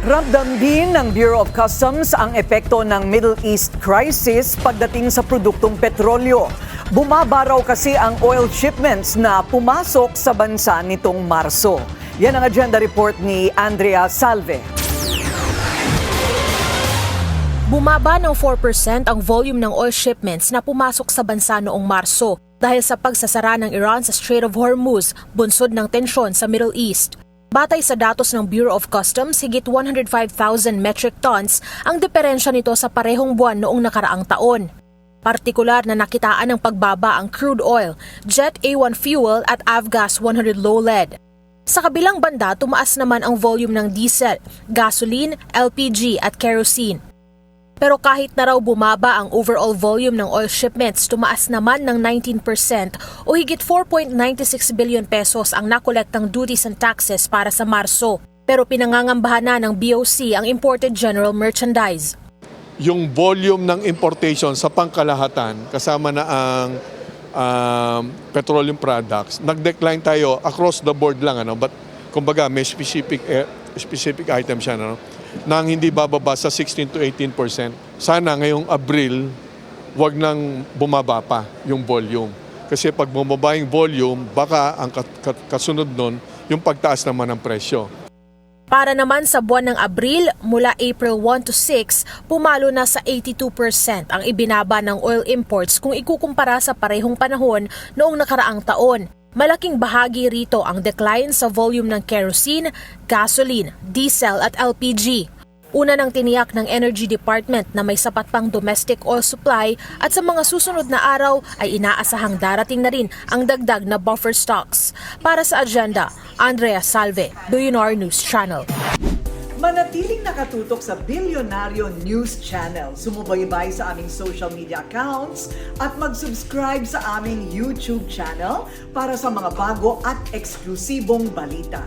Ramdam din ng Bureau of Customs ang epekto ng Middle East crisis pagdating sa produktong petrolyo. Bumaba raw kasi ang oil shipments na pumasok sa bansa nitong Marso. Yan ang agenda report ni Andrea Salve. Bumaba ng 4% ang volume ng oil shipments na pumasok sa bansa noong Marso dahil sa pagsasara ng Iran sa Strait of Hormuz, bunsod ng tensyon sa Middle East. Batay sa datos ng Bureau of Customs, higit 105,000 metric tons ang diferensya nito sa parehong buwan noong nakaraang taon. Partikular na nakitaan ng pagbaba ang crude oil, Jet A1 fuel at Avgas 100 low lead. Sa kabilang banda, tumaas naman ang volume ng diesel, gasoline, LPG at kerosene. Pero kahit na raw bumaba ang overall volume ng oil shipments, tumaas naman ng 19% o higit 4.96 billion pesos ang nakolektang duties and taxes para sa Marso. Pero pinangangambahan na ng BOC ang imported general merchandise. Yung volume ng importation sa pangkalahatan, kasama na ang petroleum products, nag-decline tayo across the board lang. But kumbaga may specific item siya. Nang hindi bababa sa 16 to 18%. Sana ngayong Abril, wag nang bumaba pa yung volume. Kasi pag bumaba yung volume, baka ang kasunod nun, yung pagtaas naman ng presyo. Para naman sa buwan ng Abril, mula April 1 to 6, pumalo na sa 82% ang ibinaba ng oil imports kung ikukumpara sa parehong panahon noong nakaraang taon. Malaking bahagi rito ang decline sa volume ng kerosene, gasoline, diesel at LPG. Una nang tiniyak ng Energy Department na may sapat pang domestic oil supply at sa mga susunod na araw ay inaasahang darating na rin ang dagdag na buffer stocks. Para sa agenda, Andrea Salve, Billionaire News Channel. Manatiling nakatutok sa Bilyonaryo News Channel. Sumubaybay sa aming social media accounts at mag-subscribe sa aming YouTube channel para sa mga bago at eksklusibong balita.